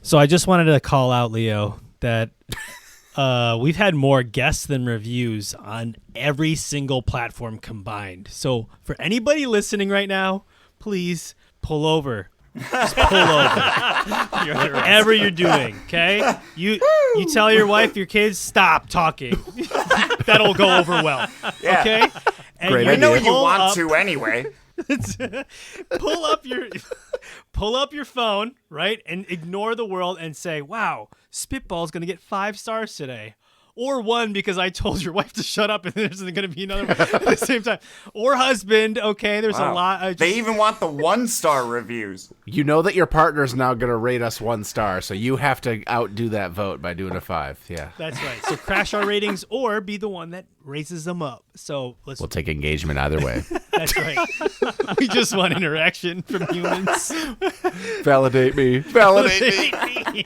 So I just wanted to call out, Leo, that we've had more guests than reviews on every single platform combined. So for anybody listening right now, please pull over. Just pull over. Whatever you're doing, okay? You tell your wife, your kids, stop talking. That'll go over well. Yeah. Okay? And Great idea. I know you want to anyway. Pull up your phone, right, and ignore the world and say, wow, Spitball's going to get 5 stars today. Or 1 because I told your wife to shut up and there's going to be another one at the same time. Or husband, okay, there's a lot. They even want the 1-star reviews. You know that your partner's now going to rate us 1 star, so you have to outdo that vote by doing a 5. Yeah. That's right. So crash our ratings or be the one that raises them up. So we'll take engagement either way. That's right. We just want interaction from humans. Validate me. Validate me.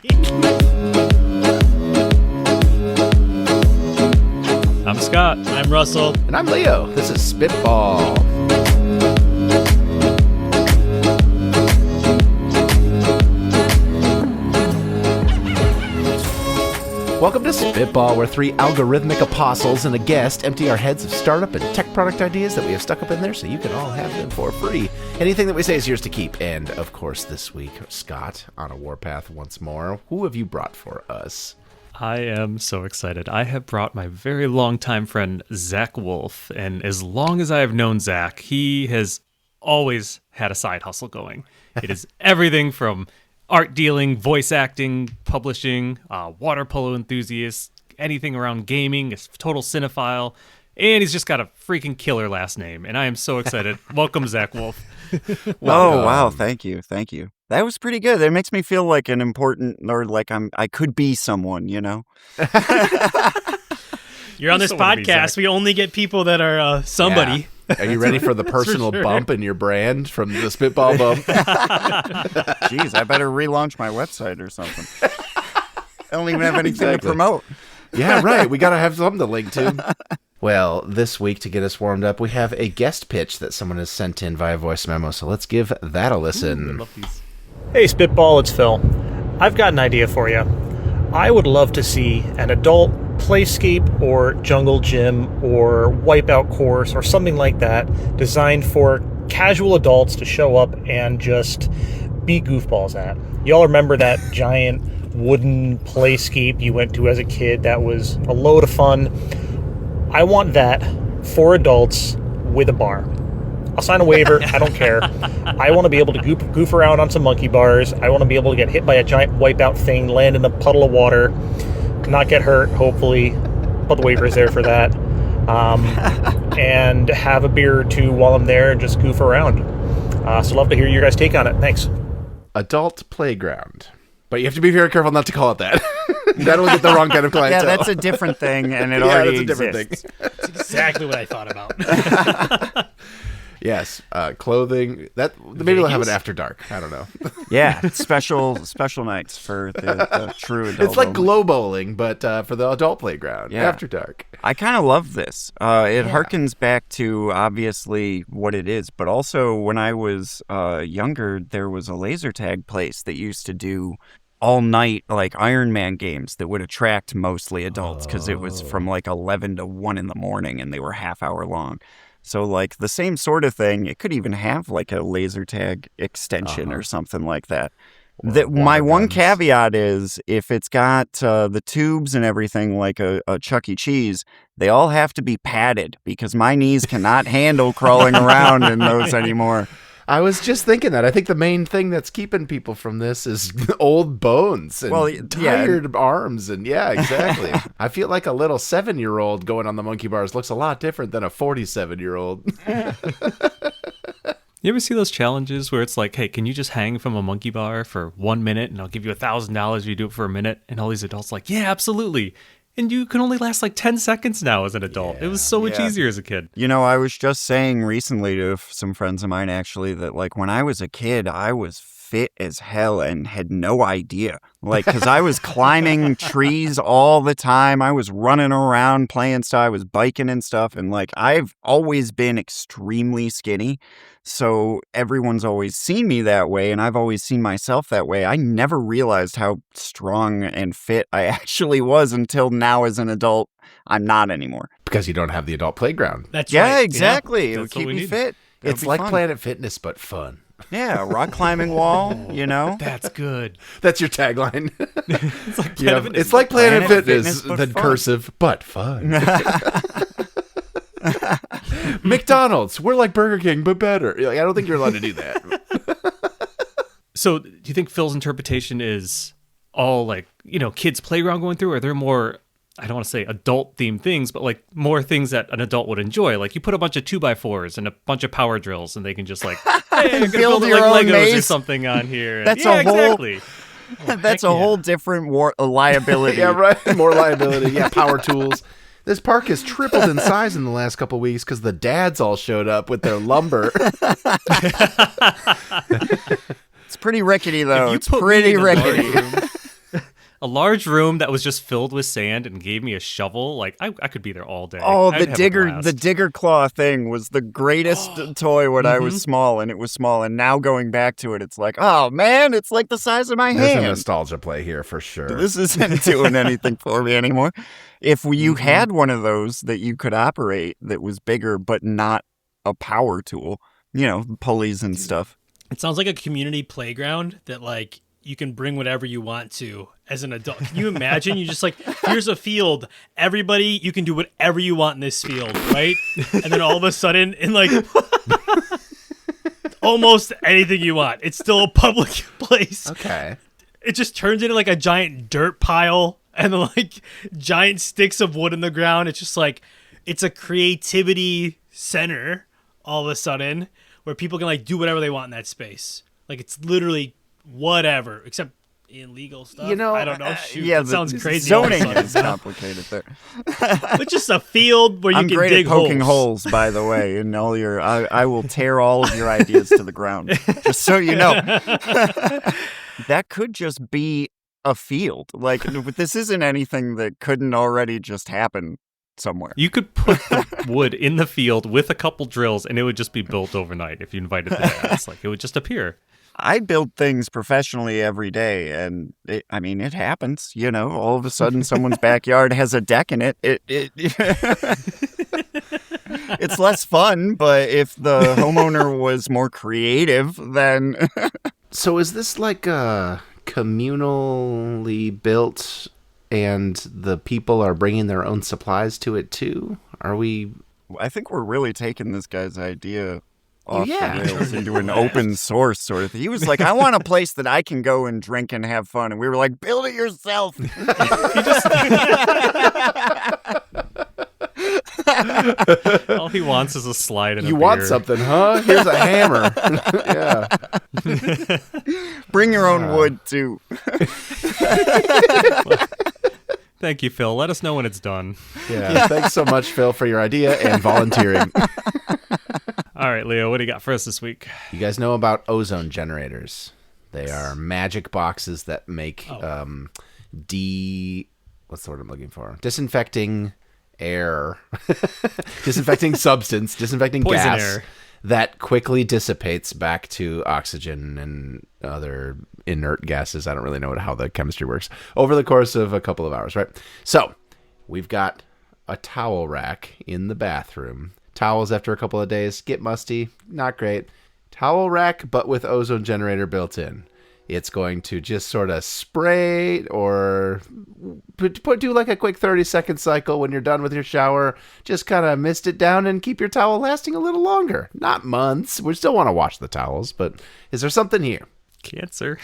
I'm Scott. I'm Russell. And I'm Leo. This is Spitball. Welcome to Spitball, where 3 algorithmic apostles and a guest empty our heads of startup and tech product ideas that we have stuck up in there so you can all have them for free. Anything that we say is yours to keep. And, of course, this week, Scott, on a warpath once more. Who have you brought for us? I am so excited. I have brought my very longtime friend, Zach Wolf. And as long as I have known Zach, he has always had a side hustle going. It is everything from art dealing, voice acting, publishing, water polo enthusiast, anything around gaming, a total cinephile. And he's just got a freaking killer last name. And I am so excited. Welcome, Zach Wolf. Oh, wow. Thank you. Thank you. That was pretty good. It makes me feel like an important, or like I could be someone, you know? You're on this podcast. We only get people that are somebody. Yeah. Are you ready for the personal bump in your brand from the Spitball bump? Jeez, I better relaunch my website or something. I don't even have anything to promote. Yeah, right. We got to have something to link to. Well, this week, to get us warmed up, we have a guest pitch that someone has sent in via voice memo, so let's give that a listen. I love these. Hey, Spitball, it's Phil. I've got an idea for you. I would love to see an adult playscape or jungle gym or wipeout course or something like that designed for casual adults to show up and just be goofballs at. Y'all remember that giant wooden playscape you went to as a kid that was a load of fun? I want that for adults with a bar. I'll sign a waiver. I don't care. I want to be able to goof around on some monkey bars. I want to be able to get hit by a giant wipeout thing, land in a puddle of water, not get hurt, hopefully. But the waiver is there for that. And have a beer or two while I'm there and just goof around. So love to hear your guys' take on it. Thanks. Adult playground. But you have to be very careful not to call it that. That'll get the wrong kind of clientele. Yeah, that's a different thing, and it already that's a different exists. thing. That's exactly what I thought about. Yes, clothing. That maybe they'll have it after dark. I don't know. Yeah, special nights for the true adult. It's like only. glow bowling, but for the adult playground after dark. I kind of love this. It harkens back to obviously what it is, but also when I was younger, there was a laser tag place that used to do all night like Iron Man games that would attract mostly adults because it was from like 11 to 1 in the morning and they were half-hour long. So, like, the same sort of thing, it could even have, like, a laser tag extension or something like that. My one caveat is, if it's got the tubes and everything like a Chuck E. Cheese, they all have to be padded, because my knees cannot handle crawling around in those anymore. I was just thinking that. I think the main thing that's keeping people from this is old bones and tired arms. And yeah, exactly. I feel like a little 7-year-old going on the monkey bars looks a lot different than a 47-year-old. You ever see those challenges where it's like, hey, can you just hang from a monkey bar for 1 minute and I'll give you $1,000 if you do it for a minute? And all these adults are like, yeah, absolutely. And you can only last like 10 seconds now as an adult. It was so much easier as a kid. You know, I was just saying recently to some friends of mine, actually, that like when I was a kid, I was fit as hell and had no idea. Like, because I was climbing trees all the time. I was running around playing stuff. I was biking and stuff. And, like, I've always been extremely skinny. So everyone's always seen me that way. And I've always seen myself that way. I never realized how strong and fit I actually was until now as an adult. I'm not anymore. Because you don't have the adult playground. That's Yeah, right. exactly. It would That's what keep we me need. fit. It'd It's be like fun. Planet Fitness, but fun. Yeah, rock climbing wall, you know? That's good. That's your tagline. It's like Yeah, Planet Fitness. it's like Planet, Planet Fitness, Fitness, but then fun. cursive, but fun. McDonald's, we're like Burger King, but better. Like, I don't think you're allowed to do that. So, do you think Phil's interpretation is all like, kids' playground going through? Or are there more, I don't want to say adult themed things, but like more things that an adult would enjoy? Like you put a bunch of 2x4s and a bunch of power drills and they can just like, hey, I'm gonna Build build it your like own Legos or maze. something on here. And That's yeah, a whole- exactly. That's a whole different liability. Yeah, right. More liability. Yeah, power tools. This park has tripled in size in the last couple of weeks because the dads all showed up with their lumber. It's pretty rickety, though. If you It's put me pretty in a rickety. large room- a large room that was just filled with sand and gave me a shovel, like I could be there all day. Oh, I'd the have a digger, blast. the digger claw thing was the greatest toy when I was small, and it was small. And now going back to it, it's like, oh man, it's like the size of my There's a hand. nostalgia play here for sure. This isn't doing anything for me anymore. If you had one of those that you could operate that was bigger but not a power tool, pulleys and stuff. It sounds like a community playground that like you can bring whatever you want to as an adult. Can you imagine? You just like, here's a field. Everybody, you can do whatever you want in this field, right? And then all of a sudden, in like almost anything you want, it's still a public place. Okay. It just turns into like a giant dirt pile and then like giant sticks of wood in the ground. It's just like, it's a creativity center all of a sudden where people can like do whatever they want in that space. Like it's literally whatever, except illegal stuff. I don't know. Shoot, Yeah, that sounds crazy. Zoning all of a is sudden. complicated there. But just a field where you I'm can great dig at poking holes. holes, by the way, and all your. I will tear all of your ideas to the ground, just so you know. That could just be a field. Like this isn't anything that couldn't already just happen somewhere. You could put the wood in the field with a couple drills, and it would just be built overnight if you invited the dads. Like it would just appear. I build things professionally every day, and it happens. All of a sudden, someone's backyard has a deck in it. It's less fun, but if the homeowner was more creative, then So is this like communally built and the people are bringing their own supplies to it too? Are we... I think we're really taking this guy's idea off Yeah. the rails into an open source sort of thing. He was like, I want a place that I can go and drink and have fun. And we were like, build it yourself. All he wants is a slide and a You beer. want something, huh? Here's a hammer. Yeah. Bring your own wood, too. Thank you, Phil. Let us know when it's done. Yeah. Thanks so much, Phil, for your idea and volunteering. All right, Leo, what do you got for us this week? You guys know about ozone generators. They are magic boxes that make what's the word I'm looking for? Disinfecting air. Disinfecting substance, disinfecting Poison gas air. that quickly dissipates back to oxygen and other inert gases. I don't really know how the chemistry works over the course of a couple of hours, right? So, we've got a towel rack in the bathroom. Towels after a couple of days get musty, not great. Towel rack, but with ozone generator built in. It's going to just sort of spray or do like a quick 30-second cycle when you're done with your shower. Just kind of mist it down and keep your towel lasting a little longer. Not months. We still want to wash the towels, but is there something here? Cancer.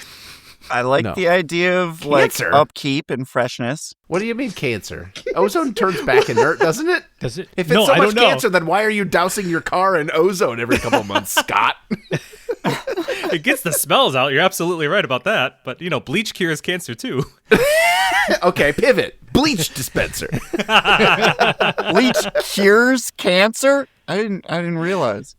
I like No. the idea of like Cancer? upkeep and freshness. What do you mean cancer? Ozone turns back inert, doesn't it? Does it? If it's No, so I much don't know. cancer, then why are you dousing your car in ozone every couple of months, Scott? It gets the smells out. You're absolutely right about that. But, bleach cures cancer, too. Okay, pivot. Bleach dispenser. Bleach cures cancer? I didn't realize.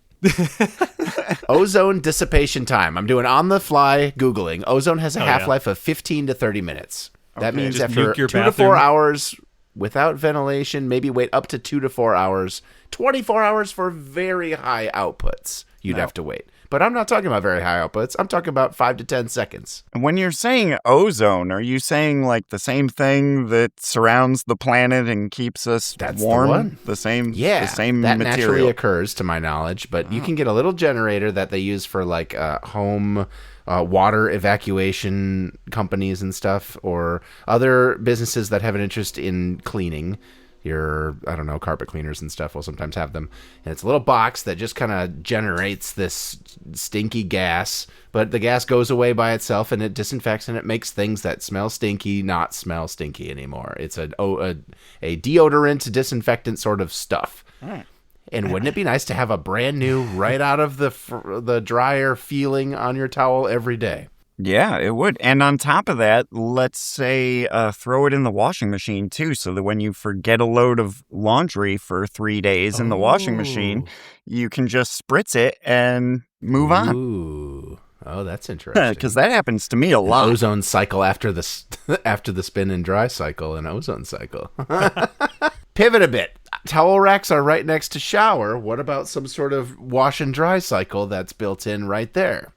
Ozone dissipation time. I'm doing on the fly Googling. Ozone has a half-life of 15 to 30 minutes. That means Just after nuke your 2 to bathroom. 4 hours without ventilation, maybe wait up to 2 to 4 hours, 24 hours for very high outputs. You'd have to wait. But I'm not talking about very high outputs. I'm talking about 5 to 10 seconds. When you're saying ozone, are you saying like the same thing that surrounds the planet and keeps us That's warm? the one. The same, Yeah, the same that material. naturally occurs to my knowledge, but you can get a little generator that they use for like home water evacuation companies and stuff, or other businesses that have an interest in cleaning. I don't know, carpet cleaners and stuff will sometimes have them. And it's a little box that just kind of generates this stinky gas, but the gas goes away by itself and it disinfects and it makes things that smell stinky not smell stinky anymore. It's a deodorant, disinfectant sort of stuff. And wouldn't it be nice to have a brand new, right out of the dryer feeling on your towel every day? Yeah, it would. And on top of that, let's say throw it in the washing machine too, so that when you forget a load of laundry for 3 days in the washing machine, you can just spritz it and move on. Ooh. Oh, that's interesting. Because that happens to me a lot. Ozone cycle after the spin and dry cycle and ozone cycle. Pivot a bit. Towel racks are right next to shower. What about some sort of wash and dry cycle that's built in right there?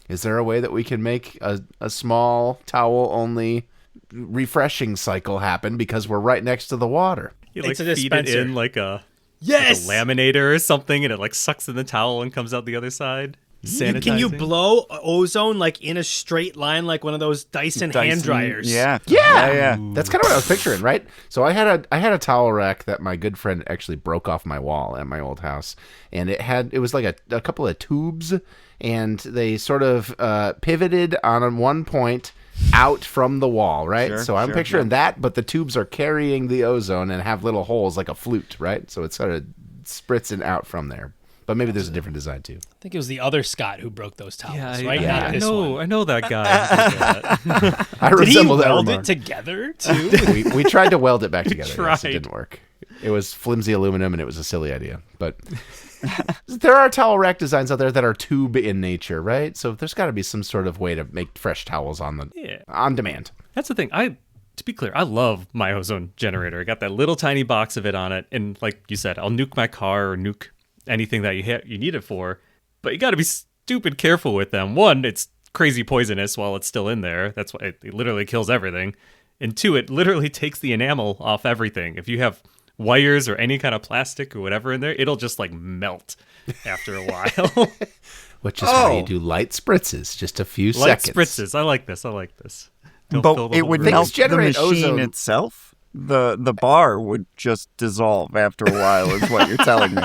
Is there a way that we can make a small towel-only refreshing cycle happen because we're right next to the water? You like It's a feed it dispenser. in like a Yes. laminator or something, and it like sucks in the towel and comes out the other side. Can you Sanitizing. blow ozone like in a straight line, like one of those Dyson hand dryers? Yeah. Yeah. That's kind of what I was picturing, right? So I had a towel rack that my good friend actually broke off my wall at my old house, and it was like a couple of tubes, and they sort of pivoted on one point out from the wall, right? Sure, so I'm sure, picturing that, but the tubes are carrying the ozone and have little holes like a flute, right? So it's sort of spritzing out from there. But maybe there's a different design too. I think it was the other Scott who broke those towels, Yeah, right? yeah. Not I this know. one. I know that guy. who did that. I Did he resemble that weld remark. it together too? we tried to weld it back together. Yes, tried. it didn't work. It was flimsy aluminum, and it was a silly idea. But there are towel rack designs out there that are tube in nature, right? So there's got to be some sort of way to make fresh towels on demand. That's the thing. To be clear, I love my ozone generator. I got that little tiny box of it on it, and like you said, I'll nuke my car or nuke anything that you need it for. But you got to be stupid careful with them. One, it's crazy poisonous while it's still in there. That's why it literally kills everything. And two, it literally takes the enamel off everything. If you have wires or any kind of plastic or whatever in there, it'll just like melt after a while. Which is why you do light spritzes, just a few Light seconds. spritzes. I like this. Don't fill But the it whole would room. Things melt the generate machine ozone. itself. The bar would just dissolve after a while, is what you're telling me.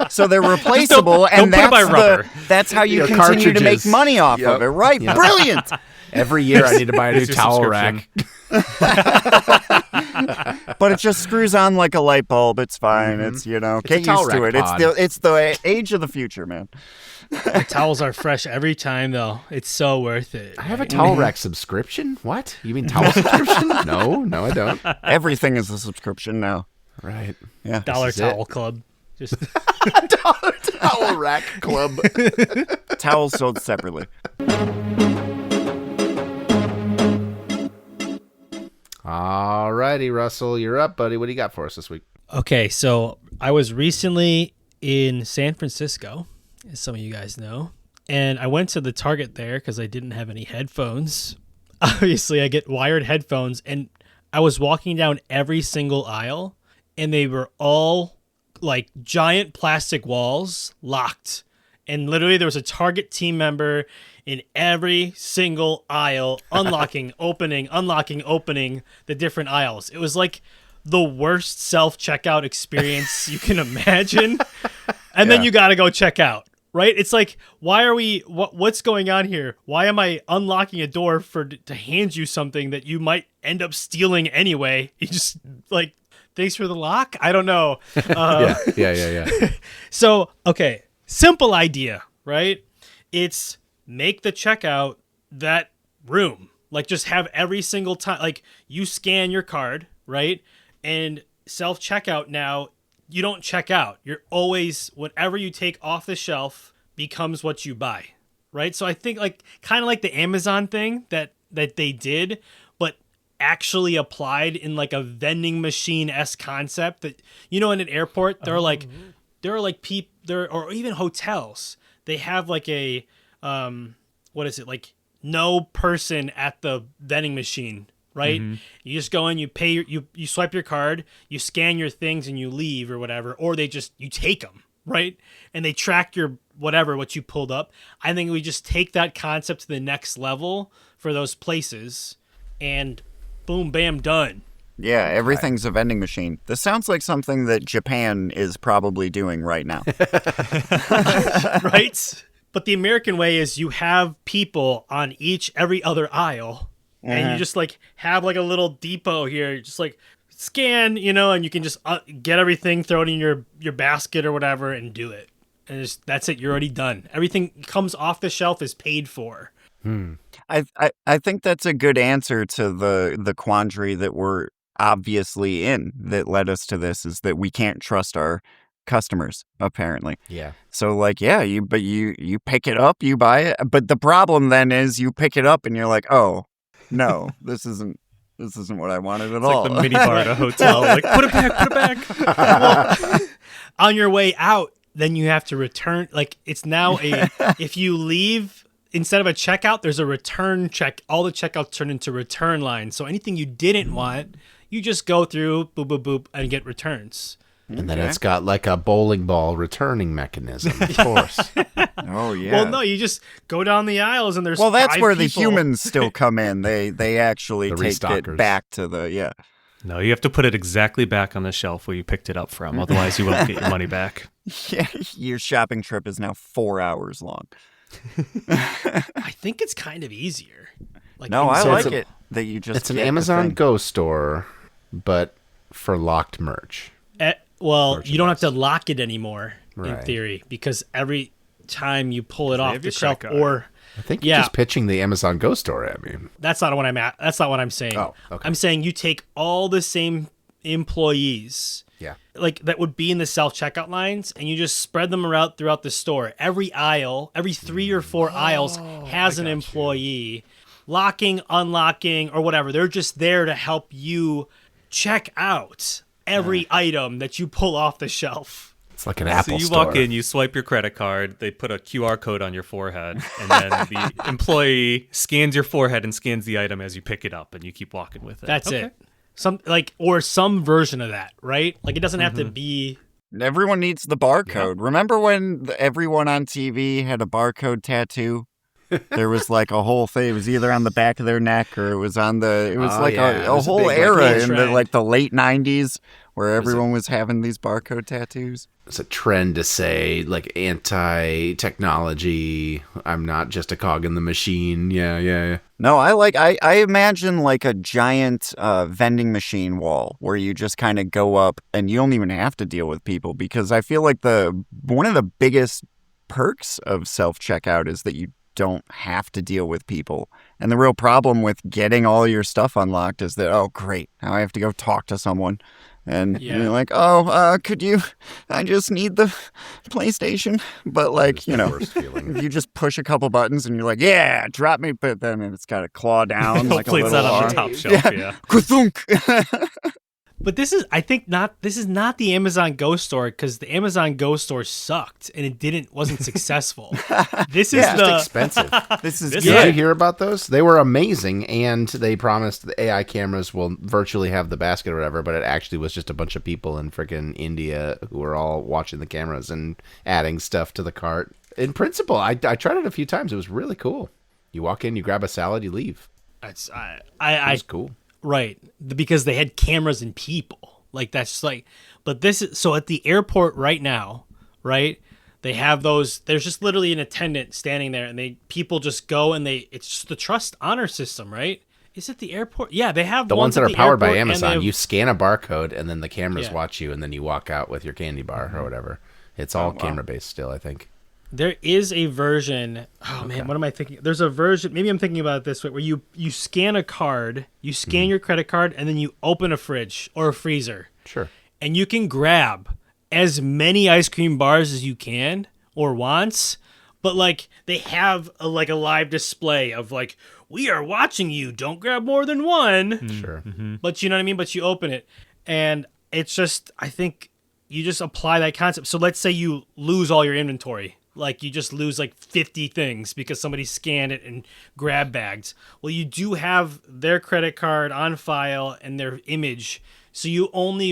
So they're replaceable, and don't put it by rubber. that's how you Your continue to make cartridges. money off Yep. of it, right? Yep. Brilliant. Every year I need to buy a new Here's your towel rack. But it just screws on like a light bulb. It's fine. It's It's get a towel used to rack it. pod. It's the age of the future, man. The towels are fresh every time, though. It's so worth it. I have a towel rack subscription? What? You mean towel subscription? No, I don't. Everything is a subscription now. Right. Yeah. Dollar This is it. Towel Club. Just Towel rack club. Towels sold separately. All righty, Russell, you're up, buddy. What do you got for us this week? okay. So I was recently in San Francisco, as some of you guys know, and I went to the Target there because I didn't have any headphones. Obviously, I get wired headphones, and I was walking down every single aisle, and they were all like giant plastic walls locked. And literally, there was a Target team member in every single aisle, unlocking, opening the different aisles. It was like the worst self-checkout experience you can imagine. And then you got to go check out, right? It's like, why are we, what's going on here? Why am I unlocking a door to hand you something that you might end up stealing anyway? You just like, thanks for the lock? I don't know. Yeah. So, okay, simple idea, right? It's make the checkout that room. Like, just have every single time, like, you scan your card, right? And self-checkout now, you don't check out. You're always, whatever you take off the shelf, becomes what you buy, right? So I think like kind of like the Amazon thing that they did, but actually applied in like a vending machine-esque concept that, in an airport, there are like people there, or even hotels. They have like a, what is it? Like no person at the vending machine, right? Mm-hmm. You just go in, you pay, you swipe your card, you scan your things and you leave or whatever, or you take them, right? And they track your what you pulled up. I think we just take that concept to the next level for those places, and boom, bam, done. Yeah, everything's a vending machine. This sounds like something that Japan is probably doing right now. Right? But the American way is you have people on every other aisle, and you just like have like a little depot here, just like scan, and you can just get everything, throw it in your basket or whatever, and do it. And that's it. You're already done. Everything comes off the shelf is paid for. I think that's a good answer to the quandary that we're obviously in that led us to this, is that we can't trust our customers, apparently. Yeah. So like, yeah, you pick it up, you buy it, but the problem then is you pick it up and you're like, oh no, this isn't what I wanted at all. Like the mini bar at a hotel. Like, put it back. Well, on your way out, then you have to return. Like, it's now if you leave, instead of a checkout, there's a return check. All the checkouts turn into return lines. So anything you didn't want, you just go through, boop, boop, boop, and get returns. And then it's got like a bowling ball returning mechanism, of course. Oh yeah. Well, no, you just go down the aisles and there's that's 5 where the people. humans still come in. They actually The take restockers. it back to the No, you have to put it exactly back on the shelf where you picked it up from. Otherwise, you won't get your money back. Yeah, your shopping trip is now 4 hours long. I think it's kind of easier. Like, No, I So like it's it that you just. It's an get the Amazon thing. Go store, but for locked merch. Well, you don't have to lock it anymore in Right. theory, because every time you pull it They off have the your shelf, credit card. I think you're just pitching the Amazon Go store at me. that's not what I'm at. That's not what I'm saying. Oh, okay. I'm saying you take all the same employees, Yeah. like that would be in the self-checkout lines, and you just spread them around throughout the store. Every aisle, every 3 or 4 aisles has an employee locking, unlocking, or whatever. They're just there to help you check out every item that you pull off the shelf. It's like an Apple So you store. walk in, you swipe your credit card, they put a QR code on your forehead, and then the employee scans your forehead and scans the item as you pick it up, and you keep walking with it. That's Okay. it. Some version of that, right? Like, it doesn't have to be. Everyone needs the barcode. Remember when everyone on TV had a barcode tattoo? There was like a whole thing. It was either on the back of their neck or it was on the. It was Oh, like yeah. It a was a whole big, like, era big in trend. the late '90s where everyone was having these barcode tattoos. It's a trend to say like anti-technology. I'm not just a cog in the machine. Yeah. No, I imagine like a giant vending machine wall where you just kind of go up and you don't even have to deal with people, because I feel like one of the biggest perks of self-checkout is that you don't have to deal with people. And the real problem with getting all your stuff unlocked is that, oh great, now I have to go talk to someone. And you're like, could you, I just need the PlayStation. But like, It's the worst feeling. if you just push a couple buttons and you're like, yeah, drop me, but then it's got to claw down like a Hopefully it's little not on arm. the top shelf, yeah. Ka-thunk. But this is not the Amazon Go store, because the Amazon Go store sucked and it wasn't successful. This is Yeah. the Expensive. This is This Did good. you hear about those? They were amazing, and they promised the AI cameras will virtually have the basket or whatever, but it actually was just a bunch of people in freaking India who were all watching the cameras and adding stuff to the cart. In principle, I tried it a few times. It was really cool. You walk in, you grab a salad, you leave. It was cool. right, because they had cameras and people. Like, that's just like, but this is, so at the airport right now, right? They have those, there's just literally an attendant standing there, and people just go and it's just the trust honor system, right? Is it the airport? Yeah, they have The ones that at are the powered by airport, and they Amazon, have- you scan a barcode, and then the cameras Yeah. watch you, and then you walk out with your candy bar or whatever. It's all camera-based still, I think. There is a version. Oh man, what am I thinking? There's a version. Maybe I'm thinking about it this way, where you scan a card, you scan your credit card, and then you open a fridge or a freezer, Sure. and you can grab as many ice cream bars as you can or wants, But like they have a live display of like, we are watching you. Don't grab more than one. Sure. But you know what I mean? But you open it. And it's just, I think you just apply that concept. So let's say you lose all your inventory. Like you just lose like 50 things because somebody scanned it and grab bagged. Well, you do have their credit card on file and their image. So you only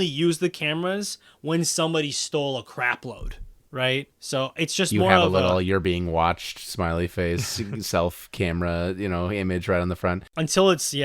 use the cameras when somebody stole a crap load. Right, so it's just You more have of a little "you're being watched" smiley face, self camera, image right on the front. Until it's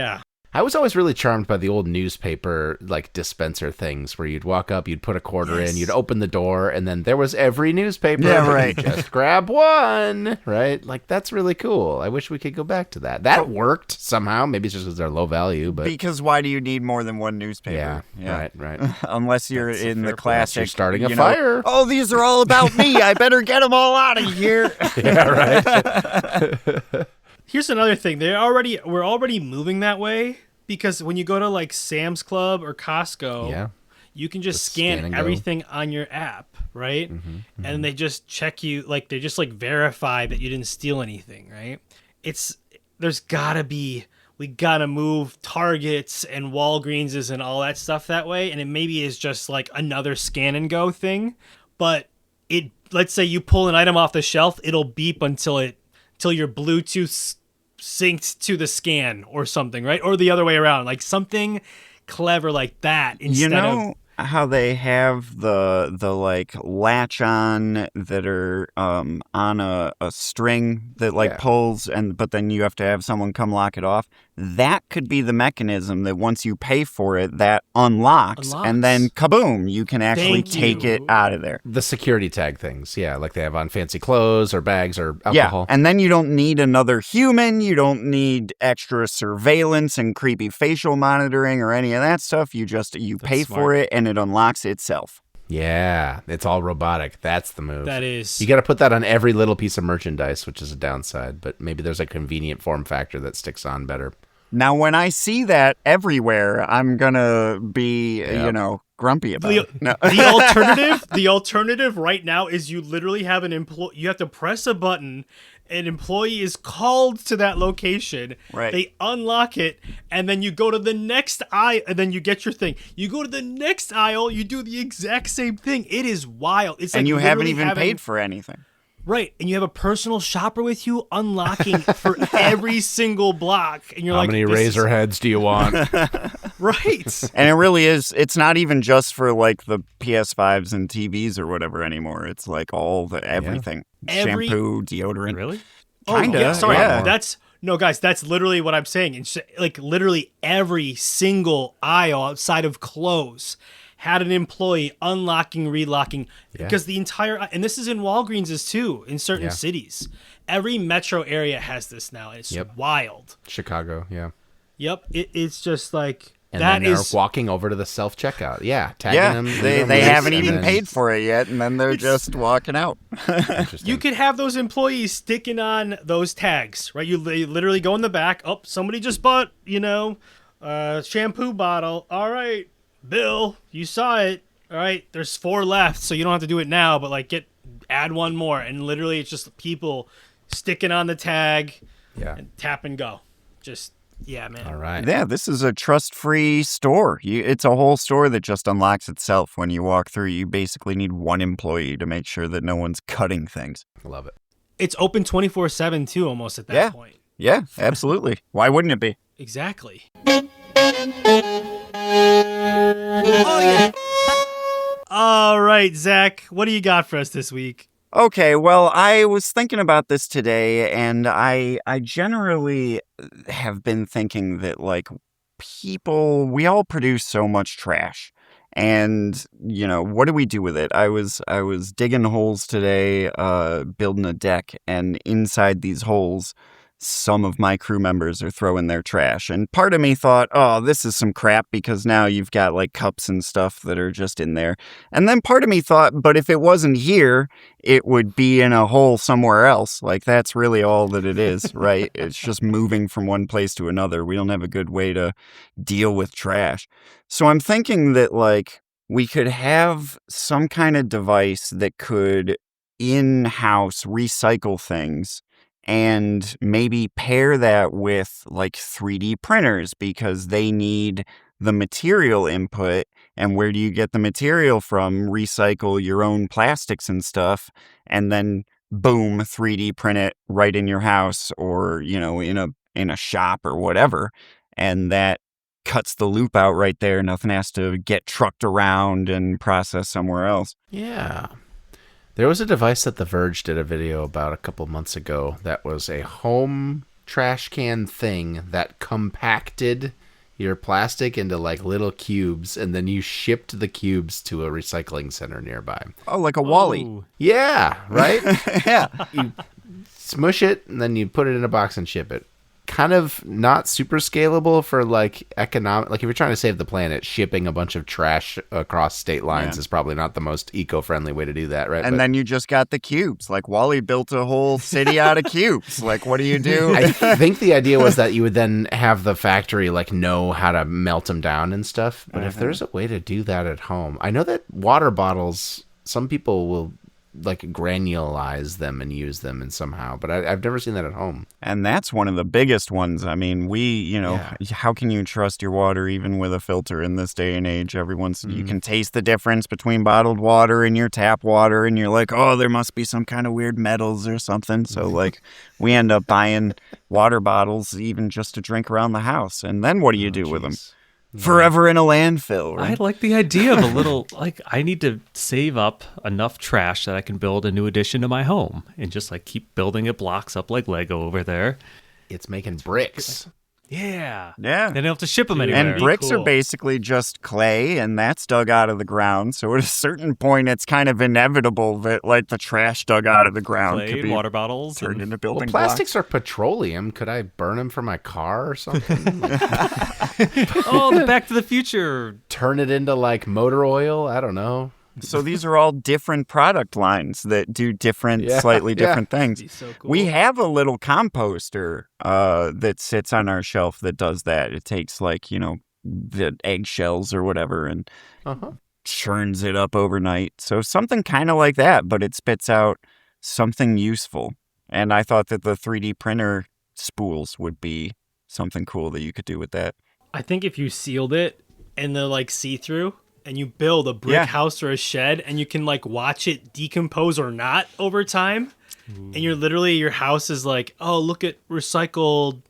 I was always really charmed by the old newspaper like dispenser things where you'd walk up, you'd put a quarter in, you'd open the door, and then there was every newspaper. Yeah, right. Just grab one, right? Like that's really cool. I wish we could go back to that. That worked somehow. Maybe it's just because they're low value, but because why do you need more than one newspaper? Yeah. Right. Unless you're in the classic, you're starting a know, fire. Oh, these are all about me. I better get them all out of here. Yeah, right. Here's another thing. We're already moving that way because when you go to like Sam's Club or Costco, you can just scan everything on your app, right? And they just check you, like they just like verify that you didn't steal anything, right? We gotta move Targets and Walgreenses and all that stuff that way, and it maybe is just like another scan and go thing, but let's say you pull an item off the shelf, it'll beep until your Bluetooth synced to the scan or something, right? Or the other way around, like something clever like that. Instead of how they have the like latch on that are on a string that like pulls, but then you have to have someone come lock it off. That could be the mechanism that once you pay for it, that unlocks. And then kaboom, you can actually take it out of there. The security tag things, like they have on fancy clothes or bags or alcohol. Yeah, and then you don't need another human. You don't need extra surveillance and creepy facial monitoring or any of that stuff. You pay for it and it unlocks itself. Yeah, it's all robotic. That's the move. that is, You got to put that on every little piece of merchandise, which is a downside, but maybe there's a convenient form factor that sticks on better. Now, when I see that everywhere, I'm gonna be, grumpy about it. No. the alternative right now is you literally have you have to press a button, an employee is called to that location, right. They unlock it, and then you go to the next aisle, and then you get your thing. You go to the next aisle, you do the exact same thing. It is wild. It's and like you haven't even paid for anything. Right, and you have a personal shopper with you unlocking for every single block, and you're How like, many razor heads do you want? Right. And it really is. It's not even just for like the PS5s and TVs or whatever anymore. It's like all the everything, shampoo, deodorant. Really? Kinda. Oh, yeah, sorry. Yeah. That's literally what I'm saying. It's like literally every single aisle outside of clothes had an employee unlocking, relocking, because the entire, and this is in Walgreens's too, in certain cities. Every metro area has this now. It's wild. Chicago, Yep, it's just like, and that then they're is walking over to the self-checkout. Tagging them. They haven't even paid for it yet, and then they're just walking out. You could have those employees sticking on those tags, right? They literally go in the back. Oh, somebody just bought, a shampoo bottle. All right, Bill, you saw it. All right, there's 4 left, so you don't have to do it now, but like add one more. And literally it's just people sticking on the tag and tap and go. Just, man. All right. Yeah, this is a trust-free store. It's a whole store that just unlocks itself when you walk through. You basically need one employee to make sure that no one's cutting things. Love it. It's open 24/7 too, almost at that point. Yeah, absolutely. Why wouldn't it be? Exactly. All right, Zach, what do you got for us this week? Okay, well, I was thinking about this today, and I generally have been thinking that, like, we all produce so much trash. And, what do we do with it? I was digging holes today, building a deck, and inside these holes, some of my crew members are throwing their trash. And part of me thought, oh, this is some crap because now you've got like cups and stuff that are just in there. And then part of me thought, but if it wasn't here, it would be in a hole somewhere else. Like that's really all that it is, right? It's just moving from one place to another. We don't have a good way to deal with trash. So I'm thinking that like we could have some kind of device that could in-house recycle things and maybe pair that with like 3D printers because they need the material input. And where do you get the material from? Recycle your own plastics and stuff, and then boom, 3D print it right in your house or, in a shop or whatever. And that cuts the loop out right there. Nothing has to get trucked around and processed somewhere else. Yeah. There was a device that The Verge did a video about a couple months ago that was a home trash can thing that compacted your plastic into like little cubes, and then you shipped the cubes to a recycling center nearby. Oh, like a Wally. Ooh. Yeah, right? Yeah. You smush it, and then you put it in a box and ship it. Kind of not super scalable for like economic. Like if you're trying to save the planet, shipping a bunch of trash across state lines is probably not the most eco-friendly way to do that, right? And then you just got the cubes. Like Wally built a whole city out of cubes. Like, what do you do? I think the idea was that you would then have the factory like know how to melt them down and stuff. But if there's a way to do that at home, I know that water bottles, some people will like granulize them and use them and somehow, but I've never seen that at home. And that's one of the biggest ones. I mean, how can you trust your water even with a filter in this day and age? You can taste the difference between bottled water and your tap water, and you're like, oh, there must be some kind of weird metals or something. So like we end up buying water bottles even just to drink around the house. And then what do you do with them? Forever in a landfill. Right? I like the idea of a little, like, I need to save up enough trash that I can build a new addition to my home and just, like, keep building it blocks up like Lego over there. It's making bricks. Yeah. Yeah. They don't have to ship them anywhere. And bricks are basically just clay, and that's dug out of the ground. So at a certain point, it's kind of inevitable that, like, the trash dug out of the ground Clay, could be water bottles. turned into building Well, plastics are petroleum. Could I burn them for my car or something? Oh, the Back to the Future. Turn it into like motor oil? I don't know. So these are all different product lines that do slightly different things. So cool. We have a little composter that sits on our shelf that does that. It takes like, the eggshells or whatever and churns it up overnight. So something kind of like that, but it spits out something useful. And I thought that the 3D printer spools would be something cool that you could do with that. I think if you sealed it and they're like see-through, and you build a brick house or a shed, and you can like watch it decompose or not over time, and your house is like, oh, look at recycled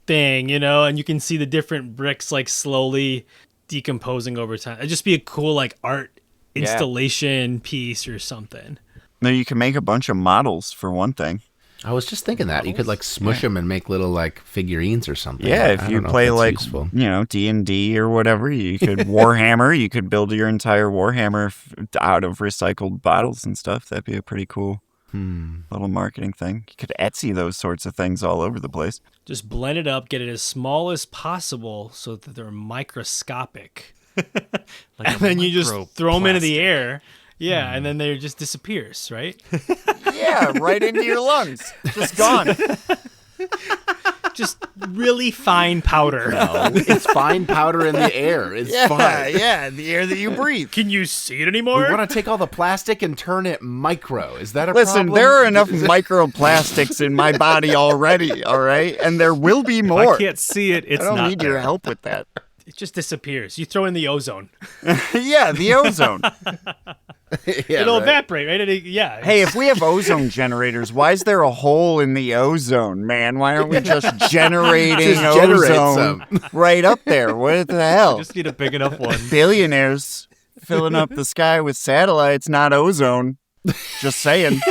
thing, and you can see the different bricks like slowly decomposing over time. It'd just be a cool like art installation piece or something. Now you can make a bunch of models for one thing. I was just thinking that you could like smush them and make little like figurines or something. Yeah, if you play like useful. D&D or whatever, you could Warhammer. You could build your entire Warhammer out of recycled bottles and stuff. That'd be a pretty cool little marketing thing. You could Etsy those sorts of things all over the place. Just blend it up, get it as small as possible so that they're microscopic, and then you just throw them into the air. Yeah, and then they just disappears, right? Yeah, right into your lungs. Just gone. Just really fine powder. No, it's fine powder in the air. It's fine. Yeah, the air that you breathe. Can you see it anymore? We want to take all the plastic and turn it micro. Is that a Listen, problem? there are enough microplastics in my body already, all right? And there will be more. I can't see it. It's I don't not need there. your help with that. It just disappears. You throw in the ozone. Yeah, the ozone. It'll evaporate, right? Hey, if we have ozone generators, why is there a hole in the ozone, man? Why aren't we just generating ozone right up there? What the hell? Just need a big enough one. Billionaires filling up the sky with satellites, not ozone. Just saying.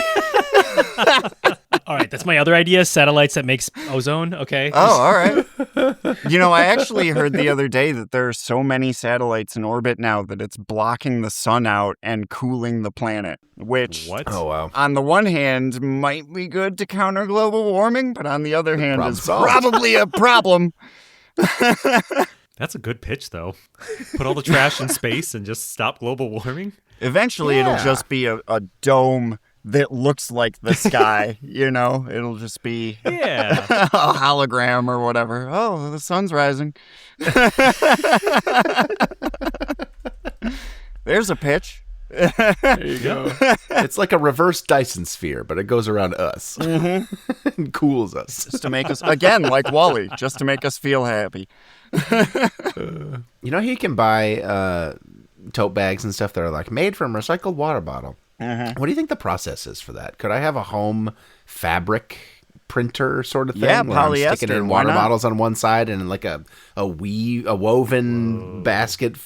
All right, that's my other idea, satellites that makes ozone, okay? Oh, all right. I actually heard the other day that there are so many satellites in orbit now that it's blocking the sun out and cooling the planet, which What? Oh, wow. on the one hand might be good to counter global warming, but on the other hand Problem is solved. probably a problem. That's a good pitch, though. Put all the trash in space and just stop global warming. Eventually it'll just be a dome that looks like the sky, It'll just be Yeah. a hologram or whatever. Oh, the sun's rising. There's a pitch. There you go. It's like a reverse Dyson sphere, but it goes around us and cools us. Just to make us, again, like Wally, just to make us feel happy. You know, he can buy tote bags and stuff that are like made from recycled water bottle. What do you think the process is for that? Could I have a home fabric printer sort of thing? Yeah, where I'm polyester, sticking in why water not? bottles on one side and like a woven basket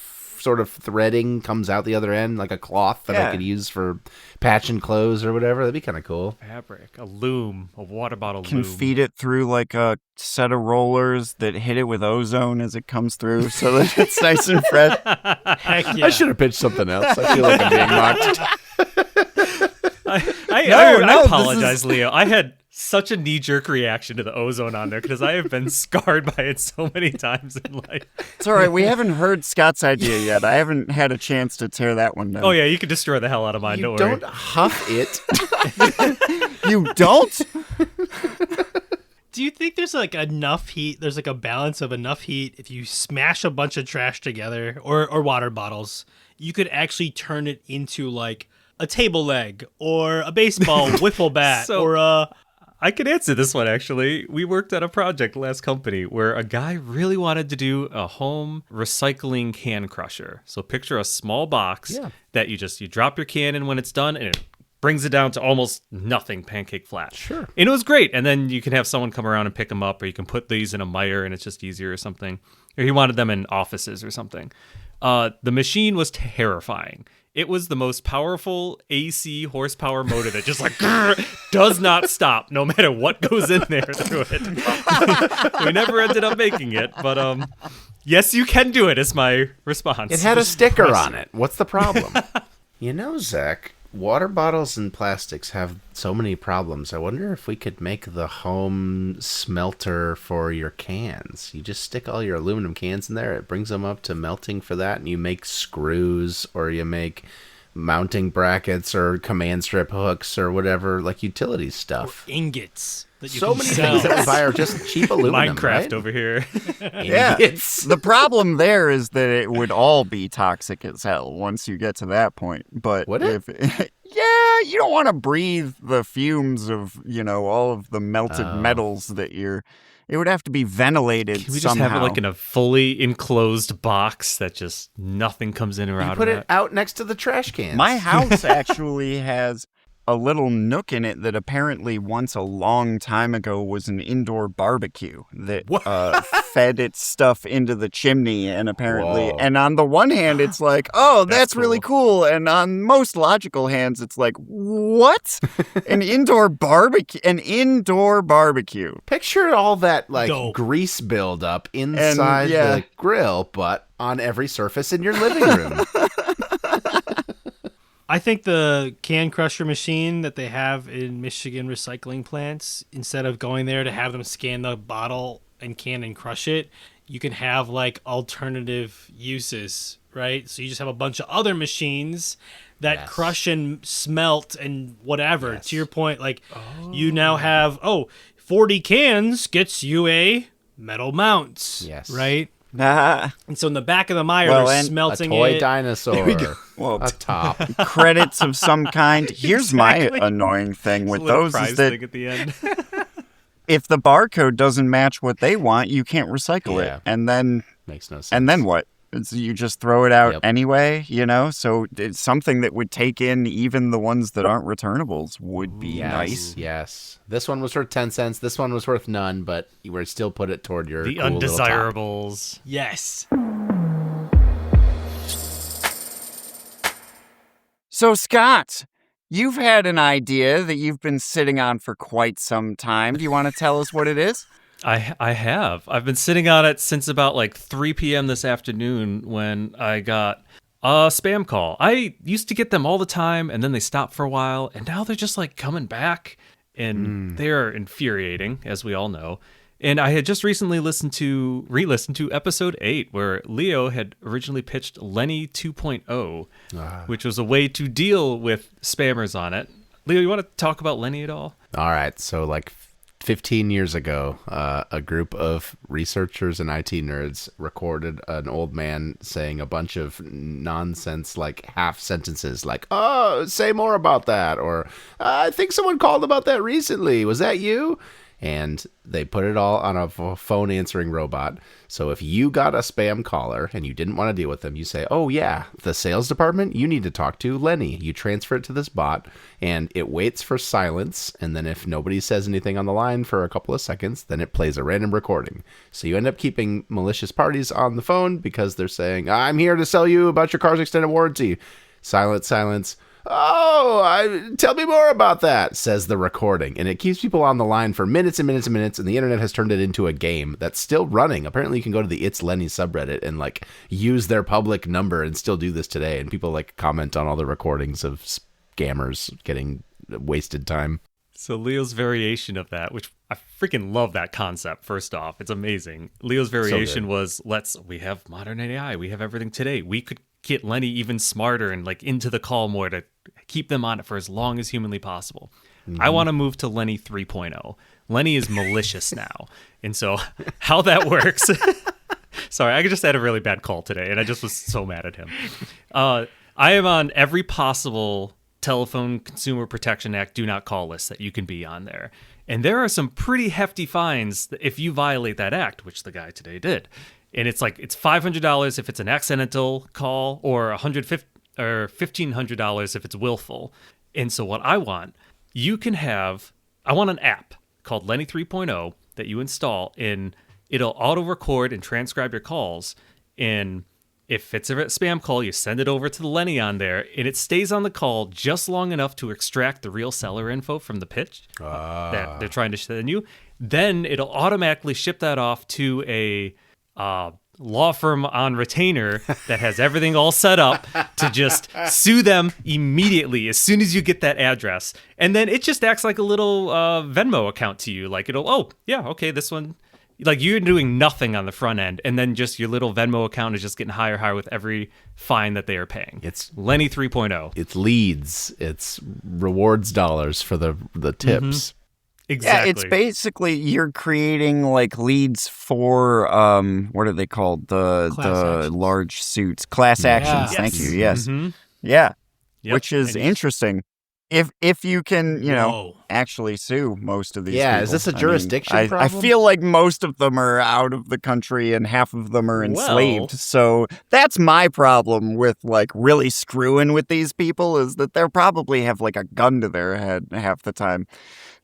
sort of threading comes out the other end, like a cloth that I Yeah. could use for patching clothes or whatever. That'd be kind of cool. Fabric, a loom, a water bottle Can loom. feed it through like a set of rollers that hit it with ozone as it comes through so that it's nice and fresh. Heck yeah. I should have pitched something else. I feel like I'm being mocked. I No, this apologize, Leo. I had such a knee-jerk reaction to the ozone on there because I have been scarred by it so many times in life. It's all right. We haven't heard Scott's idea yet. I haven't had a chance to tear that one down. Oh yeah, you can destroy the hell out of mine. You Don't worry. don't huff it. You don't? Do you think there's like enough heat? There's like a balance of enough heat if you smash a bunch of trash together or water bottles, you could actually turn it into like a table leg or a baseball wiffle bat So- or a I can answer this one, actually. We worked on a project last company where a guy really wanted to do a home recycling can crusher. So picture a small box that you drop your can in when it's done and it brings it down to almost nothing, pancake flat. Sure. And it was great. And then you can have someone come around and pick them up, or you can put these in a miter and it's just easier or something. Or he wanted them in offices or something. The machine was terrifying. It was the most powerful AC horsepower motor that just like does not stop no matter what goes in there through it. We never ended up making it, but yes, you can do it is my response. It had a sticker on it. What's the problem? You know, Zach, water bottles and plastics have so many problems. I wonder if we could make the home smelter for your cans. You just stick all your aluminum cans in there. It brings them up to melting for that, and you make screws or you make mounting brackets or command strip hooks or whatever, like utility stuff. ingots that you So can many sell. things that we buy are just cheap aluminum, Minecraft right? over here. Yeah. Ingots. The problem there is that it would all be toxic as hell once you get to that point. But Would it? yeah, you don't want to breathe the fumes of, all of the melted metals that it would have to be ventilated Can we just somehow. have it like in a fully enclosed box that just nothing comes in or You out put of it out next to the trash cans. My house actually has a little nook in it that apparently once a long time ago was an indoor barbecue that fed its stuff into the chimney. And apparently, Whoa. and on the one hand, it's like, oh, that's really cool. And on most logical hands, it's like, what? An indoor barbecue? An indoor barbecue. Picture all that like Dope. grease buildup inside yeah. the grill, but on every surface in your living room. I think the can crusher machine that they have in Michigan recycling plants, instead of going there to have them scan the bottle and can and crush it, you can have like alternative uses, right? So you just have a bunch of other machines that Yes. crush and smelt and whatever. Yes. To your point, like you now have 40 cans gets you a metal mount, Yes. right? Ah, And so in the back of the mire, Well, they're and A smelting toy it. dinosaur. well, A top. credits of some kind. Here's Exactly. my annoying thing It's a with little those prize is that thing at the end. if the barcode doesn't match what they want, you can't recycle Yeah. it. And then Makes no sense. And then what? You just throw it out Yep. anyway, So it's something that would take in even the ones that aren't returnables would be Yes, nice. yes. This one was worth 10 cents. This one was worth none, but you would still put it toward your The cool little top. undesirables. Yes. So, Scott, you've had an idea that you've been sitting on for quite some time. Do you want to tell us what it is? I have. I've been sitting on it since about like 3 p.m. this afternoon when I got a spam call. I used to get them all the time, and then they stopped for a while, and now they're just like coming back, and they're infuriating, as we all know. And I had just recently re-listened to episode 8, where Leo had originally pitched Lenny 2.0, which was a way to deal with spammers on it. Leo, you want to talk about Lenny at all? All right, so like 15 years ago, a group of researchers and IT nerds recorded an old man saying a bunch of nonsense, like half sentences, like, oh, say more about that, or I think someone called about that recently. Was that you? And they put it all on a phone answering robot. So if you got a spam caller and you didn't want to deal with them, you say, oh yeah, the sales department, you need to talk to Lenny. You transfer it to this bot and it waits for silence. And then if nobody says anything on the line for a couple of seconds, then it plays a random recording. So you end up keeping malicious parties on the phone because they're saying, I'm here to sell you about your car's extended warranty. Silence. Oh, tell me more about that, says the recording. And it keeps people on the line for minutes and minutes and minutes, and the internet has turned it into a game that's still running. Apparently you can go to the It's Lenny subreddit and like use their public number and still do this today. And people like comment on all the recordings of scammers getting wasted time. So Leo's variation of that, which I freaking love that concept, first off. It's amazing. Leo's variation was, we have modern AI. We have everything today. We could get Lenny even smarter and like into the call more to keep them on it for as long as humanly possible. Mm-hmm. I want to move to Lenny 3.0. Lenny is malicious now. And so how that works... Sorry, I just had a really bad call today, and I just was so mad at him. I am on every possible Telephone Consumer Protection Act do not call list that you can be on there. And there are some pretty hefty fines if you violate that act, which the guy today did. And it's $500 if it's an accidental call, or $1,500 if it's willful. And so what I want an app called Lenny 3.0 that you install, and it'll auto record and transcribe your calls. And if it's a spam call, you send it over to the Lenny on there, and it stays on the call just long enough to extract the real seller info from the pitch that they're trying to send you. Then it'll automatically ship that off to a law firm on retainer that has everything all set up to just sue them immediately as soon as you get that address. And then it just acts like a little Venmo account to you. Like this one. Like you're doing nothing on the front end, and then just your little Venmo account is just getting higher and higher with every fine that they are paying. It's Lenny 3.0. It's leads. It's rewards dollars for the tips. Mm-hmm. Exactly. Yeah, it's basically you're creating like leads for what are they called? The large suits, class actions. Yes. Thank you. Yes. Mm-hmm. Yeah. Yep. Which is interesting. If you can, actually sue most of these people. Is this a jurisdiction problem? I feel like most of them are out of the country and half of them are enslaved. So that's my problem with like really screwing with these people, is that they probably have like a gun to their head half the time.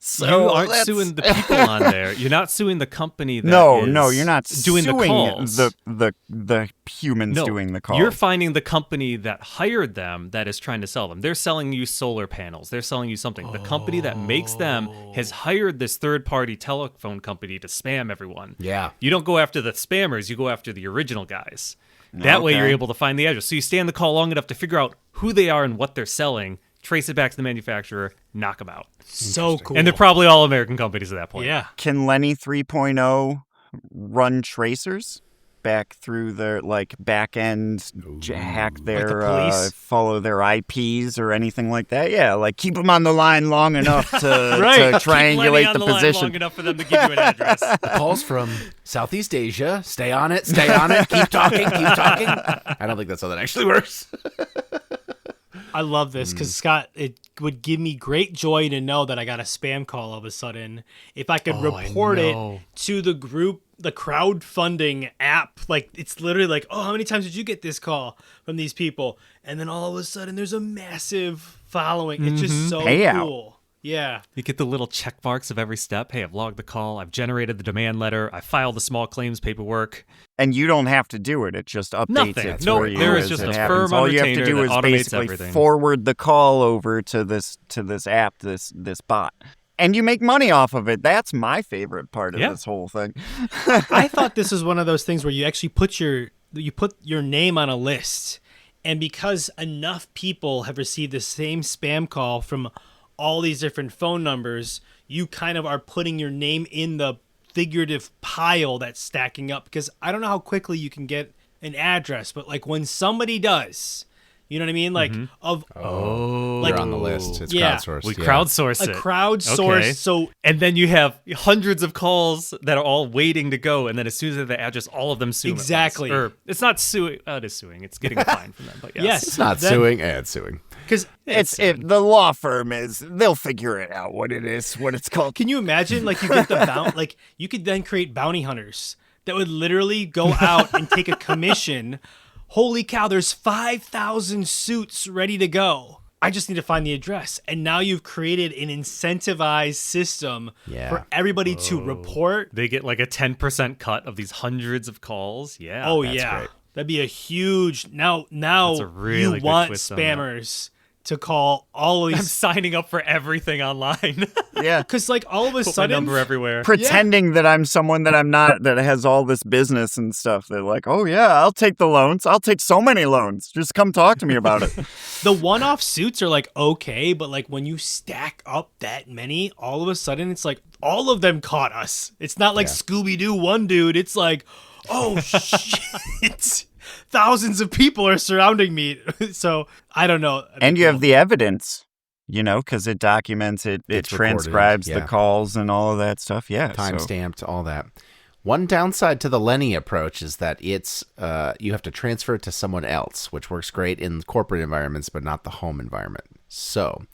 So you aren't suing the people on there. You're not suing the company that No, is you're not doing suing the calls. the humans doing the calls. You're finding the company that hired them that is trying to sell them. They're selling you solar panels. They're selling you something. The company that makes them has hired this third-party telephone company to spam everyone. Yeah. You don't go after the spammers. You go after the original guys. That way you're able to find the address. So you stay on the call long enough to figure out who they are and what they're selling, trace it back to the manufacturer, knock them out. So cool. And they're probably all American companies at that point. Yeah. Can Lenny 3.0 run tracers back through their like back end, hack their Like the police? follow their IPs or anything like that? Yeah, like keep them on the line long enough to, Right. to triangulate the Line position. long enough for them to give you an address. The calls from Southeast Asia. Stay on it. Keep talking. I don't think that's how that actually works. I love this because, Scott, it would give me great joy to know that I got a spam call all of a sudden. If I could report it to the group, the crowdfunding app, like it's literally like, oh, how many times did you get this call from these people? And then all of a sudden there's a massive following. It's just so Payout. cool. Yeah. You get the little check marks of every step. Hey, I've logged the call. I've generated the demand letter. I filed the small claims paperwork. And you don't have to do it. It just updates Nothing. it. No, for you there is as just it a happens. firm All you have to retainer do that is automates basically everything. forward the call over to this app, this bot. And you make money off of it. That's my favorite part of this whole thing. I thought this was one of those things where you actually put your name on a list, and because enough people have received the same spam call from all these different phone numbers, you kind of are putting your name in the figurative pile that's stacking up. Because I don't know how quickly you can get an address, but like when somebody does, You know what I mean? Like of Like, you're on the list. It's crowdsourced. We crowdsource a it. crowdsourced. Okay. So And then you have hundreds of calls that are all waiting to go, and then as soon as they address, all of them sue. Exactly. Or it's not suing. It is suing. It's getting a fine from them. But yes. yes, It's not suing. It's suing. because The law firm they'll figure it out what it's called. can you imagine like you get the like you could then create bounty hunters that would literally go out and take a commission. Holy cow, there's 5,000 suits ready to go. I just need to find the address. And now you've created an incentivized system for everybody to report. They get like a 10% cut of these hundreds of calls. Yeah. Oh, that's yeah. great. That'd be a huge... Now That's a really you good want twist on that. spammers to call all of I'm these... signing up for everything online. Yeah. Because like all of a Put my sudden... number everywhere. Pretending that I'm someone that I'm not, that has all this business and stuff. They're like, oh yeah, I'll take the loans. I'll take so many loans. Just come talk to me about it. The one-off suits are like okay, but like when you stack up that many, all of a sudden it's like all of them caught us. It's not like Scooby-Doo one dude. It's like, oh shit. Thousands of people are surrounding me. So I don't know. And you have the evidence, because it documents it. It It's recorded, transcribes yeah. the calls and all of that stuff. Yeah. Time stamped, all that. One downside to the Lenny approach is that it's you have to transfer it to someone else, which works great in corporate environments, but not the home environment. So,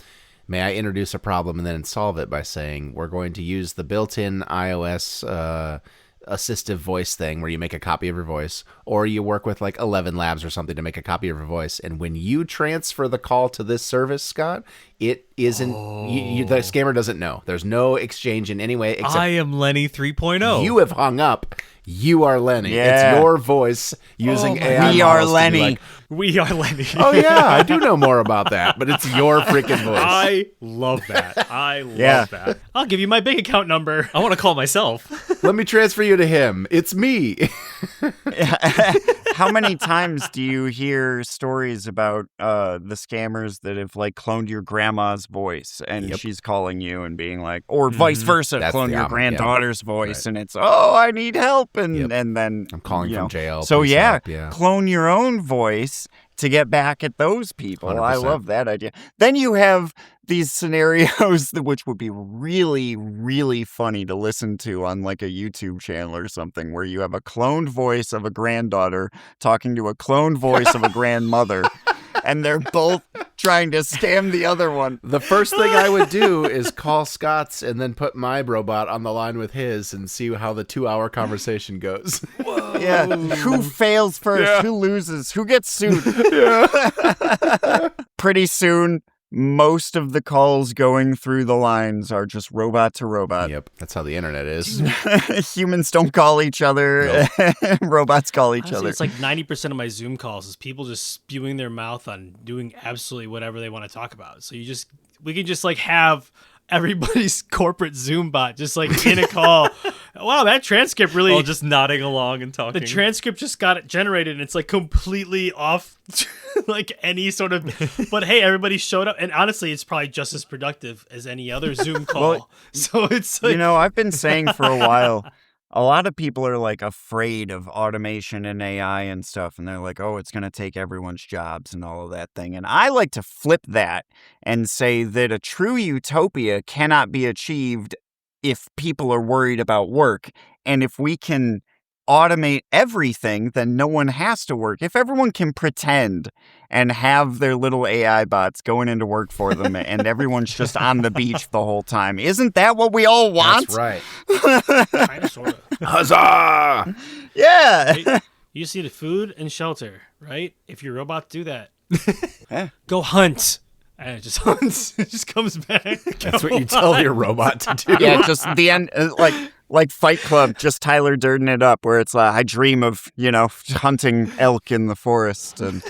may I introduce a problem and then solve it by saying we're going to use the built-in iOS assistive voice thing where you make a copy of your voice, or you work with like 11 Labs or something to make a copy of your voice. And when you transfer the call to this service, Scott, it isn't, the scammer doesn't know. There's no exchange in any way except I am Lenny 3.0. you have hung up. You are Lenny. Yeah. It's your voice using AI. We are models to be Lenny. like, We are Lenny. oh yeah, I do know more about that, but it's your freaking voice. I love that. I love Yeah. that. I'll give you my bank account number. I want to call myself. Let me transfer you to him. It's me. How many times do you hear stories about the scammers that have like cloned your grandma's voice and she's calling you and being like, or vice versa, That's clone the your opposite, granddaughter's voice Right. and it's, oh, I need help, and Yep. and then I'm calling from jail. So please yeah, help. Yeah. clone your own voice to get back at those people. I 100%. love that idea. Then you have these scenarios which would be really, really funny to listen to on like a YouTube channel or something, where you have a cloned voice of a granddaughter talking to a cloned voice of a grandmother, and they're both trying to scam the other one. The first thing I would do is call Scott's and then put my robot on the line with his and see how the 2-hour conversation goes. Yeah, who fails first? Who loses? Who gets sued? Pretty soon, most of the calls going through the lines are just robot to robot. Yep, that's how the internet is. Humans don't call each other. Robots call each Honestly, other. it's like 90% of my Zoom calls is people just spewing their mouth on doing absolutely whatever they want to talk about. So we can just like have everybody's corporate Zoom bot just like in a call. Wow, that transcript really... All just nodding along and talking. the transcript just got it generated and it's like completely off like any sort of... But hey, everybody showed up. And honestly, it's probably just as productive as any other Zoom call. Well, so it's like... I've been saying for a while, a lot of people are like afraid of automation and AI and stuff. And they're like, oh, it's going to take everyone's jobs and all of that thing. And I like to flip that and say that a true utopia cannot be achieved if people are worried about work. And if we can automate everything, then no one has to work. If everyone can pretend and have their little AI bots going into work for them and everyone's just on the beach the whole time, isn't that what we all want? That's right. Kind of, sort of. Huzzah! Yeah. You just need food and shelter, right? If your robots do that, go hunt. And it just hunts. It just comes back. That's what you tell your robot to do. Yeah, just the end, like Fight Club, just Tyler Durden it up, where it's I dream of, hunting elk in the forest and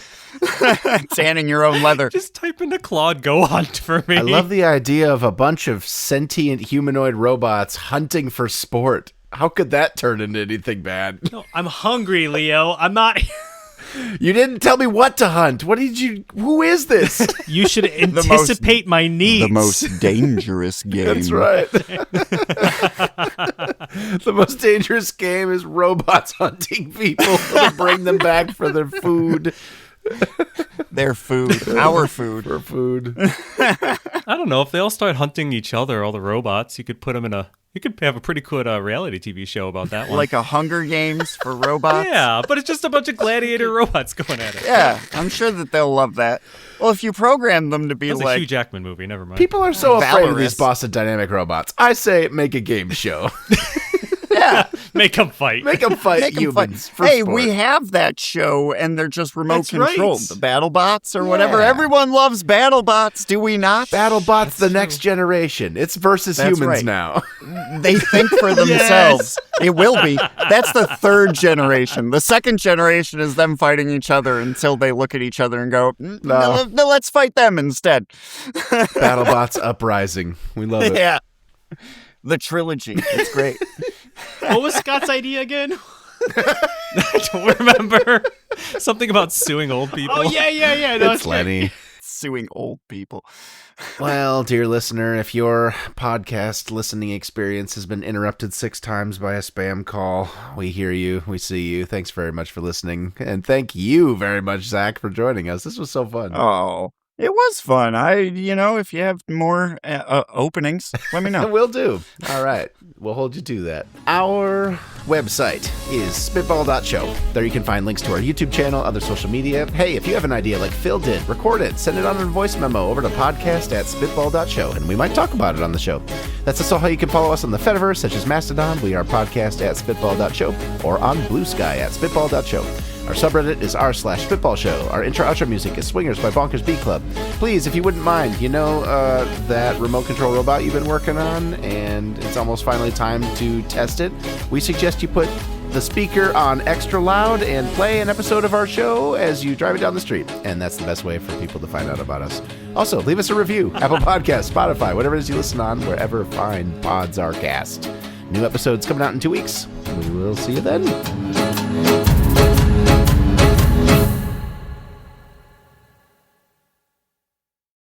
tanning your own leather. Just type into Claude, go hunt for me. I love the idea of a bunch of sentient humanoid robots hunting for sport. How could that turn into anything bad? No, I'm hungry, Leo. I'm not... You didn't tell me what to hunt. Who is this? You should anticipate my needs. The most dangerous game. That's right. The most dangerous game is robots hunting people to bring them back for their food. Their food, our food. For food. I don't know if they all start hunting each other, all the robots. You could put them in a. You could have a pretty good reality TV show about that one. Like a Hunger Games for robots. Yeah, but it's just a bunch of gladiator robots going at it. Yeah, I'm sure that they'll love that. Well, if you program them to be That's a like Hugh Jackman movie. Never mind. People are so afraid of these Valorous. Boston Dynamic robots. I say make a game show. yeah, Make them fight. Make them fight make 'em fun. humans. For Hey, sport. we have that show, and they're just remote That's right. controlled. The BattleBots or whatever. Yeah. Everyone loves BattleBots, do we not? BattleBots, the next generation. It's versus That's humans right. now. They think for themselves. It will be. That's the third generation. The second generation is them fighting each other until they look at each other and go, no, let's fight them instead. BattleBots Uprising. We love it. Yeah. The trilogy. It's great. What was Scott's idea again? I don't remember. Something about suing old people. Oh yeah. No, It's Lenny. Suing old people. Well, dear listener, if your podcast listening experience has been interrupted 6 times by a spam call, we hear you, we see you. Thanks very much for listening. And thank you very much, Zach, for joining us. This was so fun. Oh, it was fun. If you have more openings, let me know. Will do. All right. We'll hold you to that. Our website is spitball.show. There you can find links to our YouTube channel, other social media. Hey, if you have an idea like Phil did, record it. Send it on a voice memo over to podcast@spitball.show, and we might talk about it on the show. That's also how you can follow us on the Fediverse, such as Mastodon. We are podcast@spitball.show, or on Blue Sky at spitball.show. Our subreddit is r/Spitball Show. Our intro-outro music is Swingers by Bonkers Beat Club. Please, if you wouldn't mind, that remote control robot you've been working on, and it's almost finally time to test it. We suggest you put the speaker on extra loud and play an episode of our show as you drive it down the street. And that's the best way for people to find out about us. Also, leave us a review. Apple Podcasts, Spotify, whatever it is you listen on, wherever fine pods are cast. New episodes coming out in 2 weeks. We'll see you then.